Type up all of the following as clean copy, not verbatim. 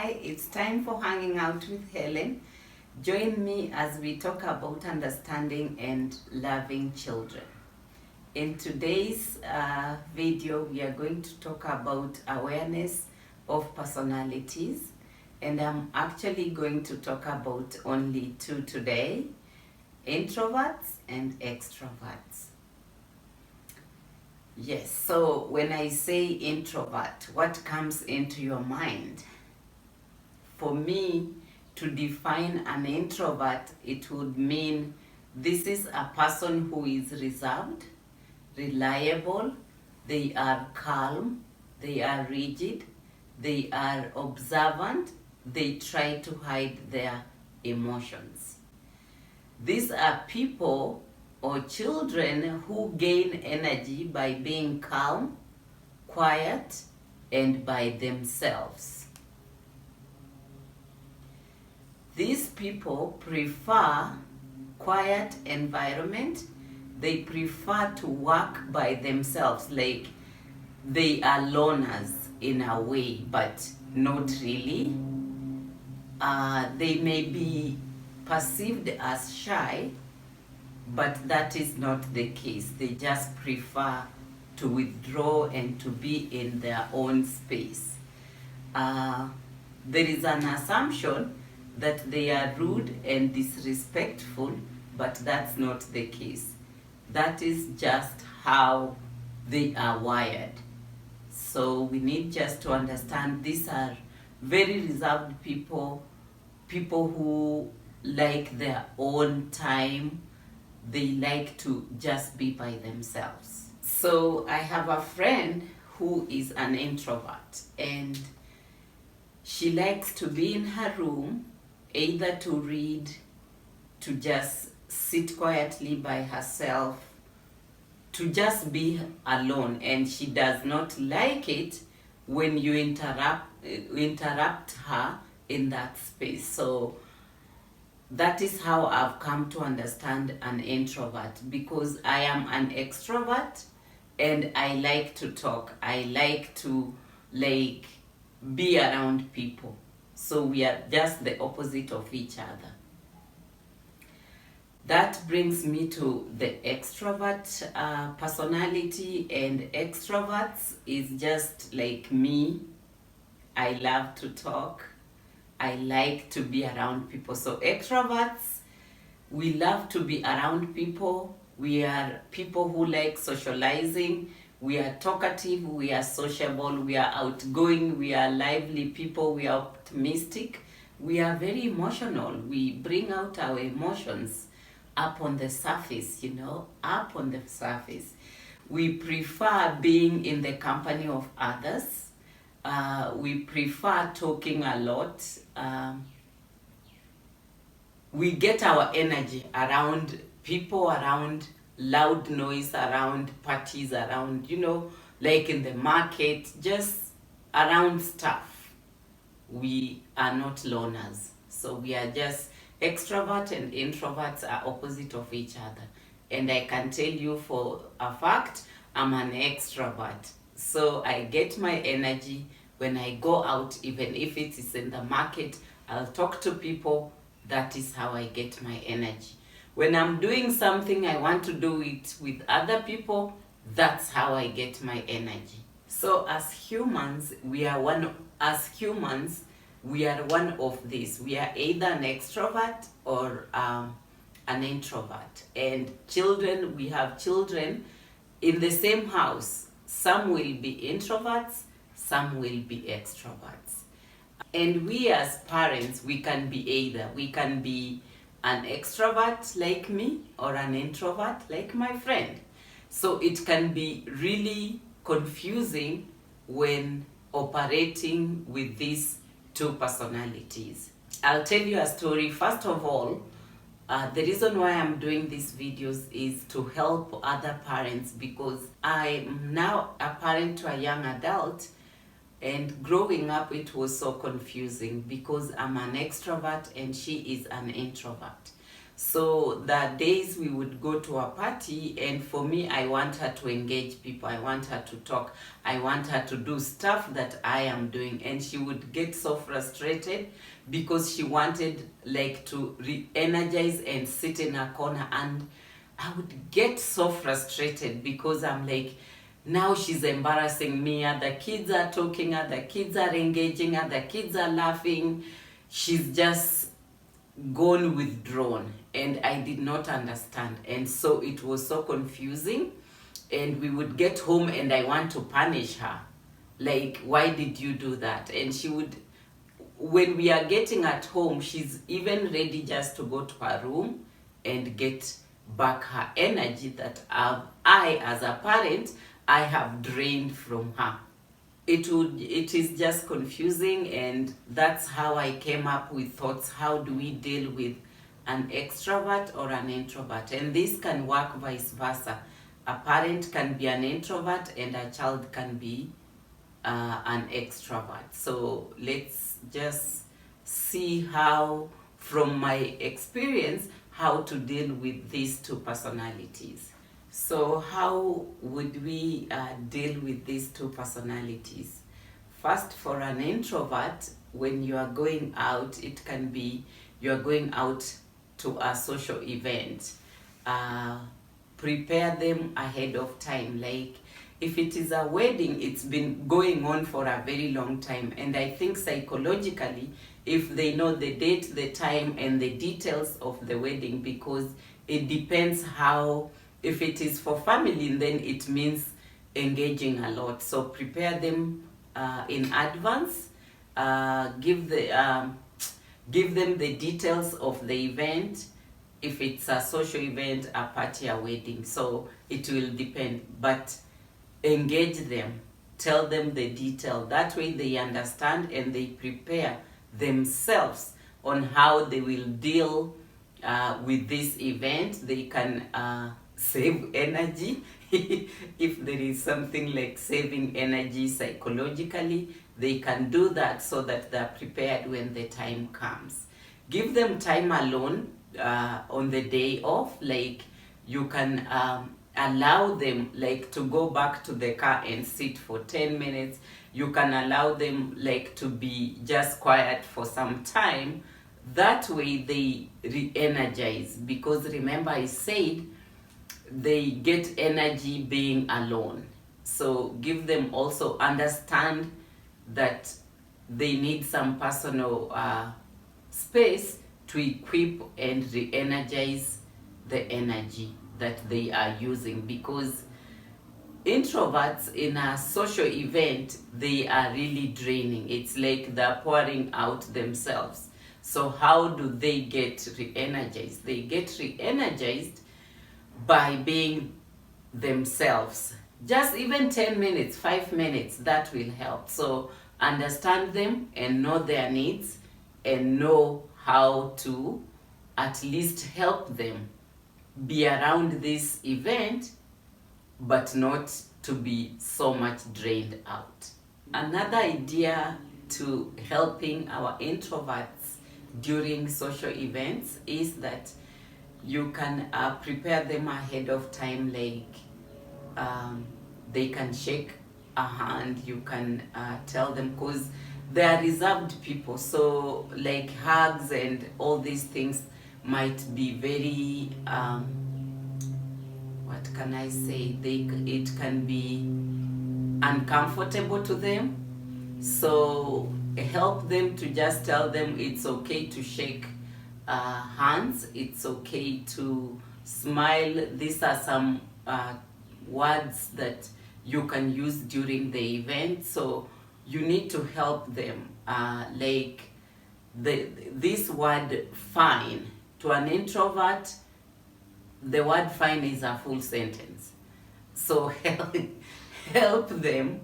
Hi, it's time for hanging out with Helen. Join me as we talk about understanding and loving children. In today's video, we are going to talk about awareness of personalities, and I'm actually going to talk about only two today: introverts and extroverts. Yes, so when I say introvert, what comes into your mind? For me, to define an introvert, it would mean this is a person who is reserved, reliable, they are calm, they are rigid, they are observant, they try to hide their emotions. These are people or children who gain energy by being calm, quiet, and by themselves. These people prefer quiet environment. They prefer to work by themselves, like they are loners in a way, but not really. They may be perceived as shy, but that is not the case. They just prefer to withdraw and to be in their own space. There is an assumption that they are rude and disrespectful, but that's not the case. That is just how they are wired. So we need just to understand these are very reserved people, people who like their own time. They like to just be by themselves. So I have a friend who is an introvert, and she likes to be in her room, either to read, to just sit quietly by herself, to just be alone, and she does not like it when you interrupt her in that space. So that is how I've come to understand an introvert, because I am an extrovert and I like to talk. I like to be around people. So we are just the opposite of each other. That brings me to the extrovert personality, and extroverts is just like me. I love to talk. I like to be around people. So extroverts, we love to be around people. We are people who like socializing. We are talkative, we are sociable, we are outgoing, we are lively people, we are optimistic. We are very emotional. We bring out our emotions up on the surface, up on the surface. We prefer being in the company of others. We prefer talking a lot. We get our energy around people, around loud noise, around parties, around, like in the market, just around stuff. We are not loners. So we are just extrovert, and introverts are opposite of each other. And I can tell you for a fact, I'm an extrovert. So I get my energy when I go out, even if it is in the market, I'll talk to people. That is how I get my energy. When I'm doing something, I want to do it with other people. That's how I get my energy. So as humans, we are one of these. We are either an extrovert or an introvert. And children, we have children in the same house. Some will be introverts, some will be extroverts. And we as parents, we can be either. We can be an extrovert like me or an introvert like my friend. So it can be really confusing when operating with these two personalities. I'll tell you a story. First of all, the reason why I'm doing these videos is to help other parents, because I'm now a parent to a young adult. And growing up, it was so confusing because I'm an extrovert and she is an introvert. So the days we would go to a party, and for me, I want her to engage people, I want her to talk, I want her to do stuff that I am doing, and she would get so frustrated because she wanted like to re-energize and sit in a corner, and I would get so frustrated because I'm like, now she's embarrassing me, other kids are talking, other kids are engaging, other kids are laughing, she's just gone withdrawn, and I did not understand, and so it was so confusing. And we would get home and I want to punish her, like, why did you do that? And she would, when we are getting at home, she's even ready just to go to her room and get back her energy that I as a parent, I have drained from her. It is just confusing, and that's how I came up with thoughts, how do we deal with an extrovert or an introvert? And this can work vice versa. A parent can be an introvert and a child can be an extrovert. So let's just see how, from my experience, how to deal with these two personalities. So how would we deal with these two personalities? First, for an introvert, when you are going out, it can be you are going out to a social event. Prepare them ahead of time. Like, if it is a wedding, it's been going on for a very long time, and I think psychologically, if they know the date, the time, and the details of the wedding, because it depends how, if it is for family, then it means engaging a lot. So prepare them in advance. Give them the details of the event. If it's a social event, a party, a wedding, so it will depend. But engage them, tell them the detail. That way they understand and they prepare themselves on how they will deal with this event. They can save energy. If there is something like saving energy psychologically, they can do that so that they're prepared when the time comes. Give them time alone on the day off. Like, you can allow them like to go back to the car and sit for 10 minutes. You can allow them like to be just quiet for some time. That way they re-energize, because remember I said they get energy being alone. So give them, also understand that they need some personal space to equip and re-energize the energy that they are using, because introverts in a social event, they are really draining. It's like they're pouring out themselves. So how do they get re-energized? They get re-energized by being themselves. Just even 10 minutes, 5 minutes, that will help. So understand them and know their needs and know how to at least help them be around this event, but not to be so much drained out. Another idea to helping our introverts during social events is that you can prepare them ahead of time. Like, they can shake a hand, you can tell them, because they are reserved people, so like hugs and all these things might be very what can I say, it can be uncomfortable to them. So help them to just tell them it's okay to shake hands, it's okay to smile. These are some words that you can use during the event. So you need to help them. Like this word fine, to an introvert, the word fine is a full sentence. So help them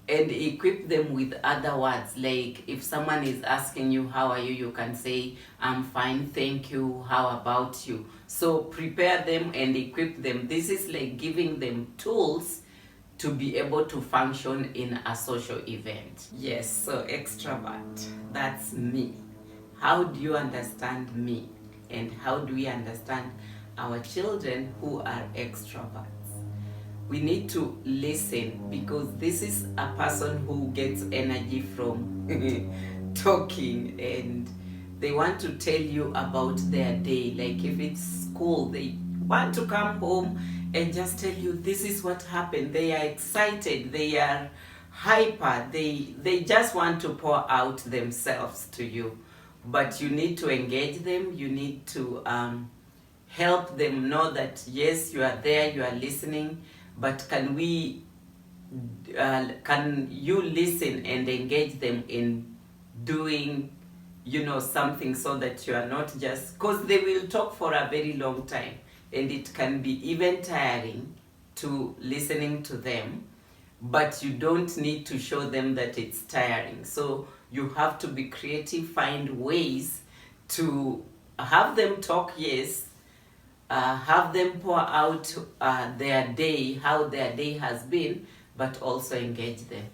and equip them with other words. Like, if someone is asking you, how are you, you can say, I'm fine, thank you, how about you? So prepare them and equip them. This is like giving them tools to be able to function in a social event. Yes, so extrovert, that's me. How do you understand me? and how do we understand our children who are extroverts. We need to listen, because this is a person who gets energy from talking, and they want to tell you about their day. Like if it's school, they want to come home and just tell you this is what happened. They are excited, they are hyper, they just want to pour out themselves to you. But you need to engage them, you need to help them know that yes, you are there, you are listening, but can you listen and engage them in doing something, so that you are not just, because they will talk for a very long time, and it can be even tiring to listening to them, but you don't need to show them that it's tiring. So you have to be creative, find ways to have them talk, yes, have them pour out their day, how their day has been, but also engage them.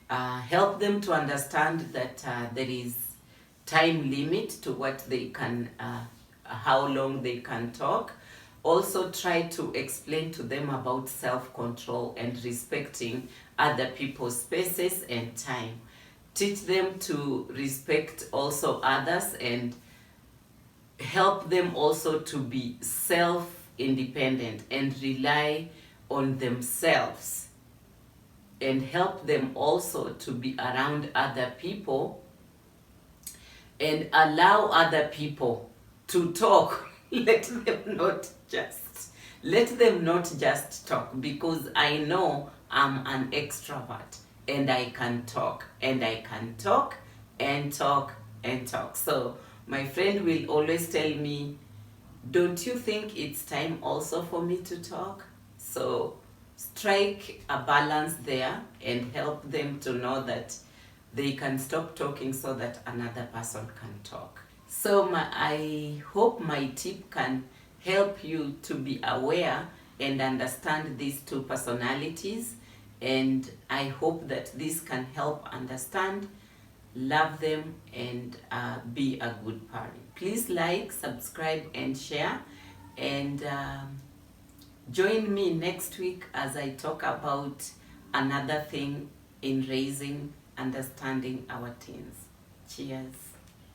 Help them to understand that there is time limit to what they can, how long they can talk. Also try to explain to them about self-control and respecting other people's spaces and time. Teach them to respect also others, and help them also to be self-independent and rely on themselves, and help them also to be around other people and allow other people to talk. let them not just talk, because I know I'm an extrovert and I can talk and I can talk and talk and talk. So my friend will always tell me, don't you think it's time also for me to talk? So strike a balance there and help them to know that they can stop talking so that another person can talk. So I hope my tip can help you to be aware and understand these two personalities, and I hope that this can help understand, love them, and be a good parent. Please like, subscribe, and share, and join me next week as I talk about another thing in raising, understanding our teens. Cheers.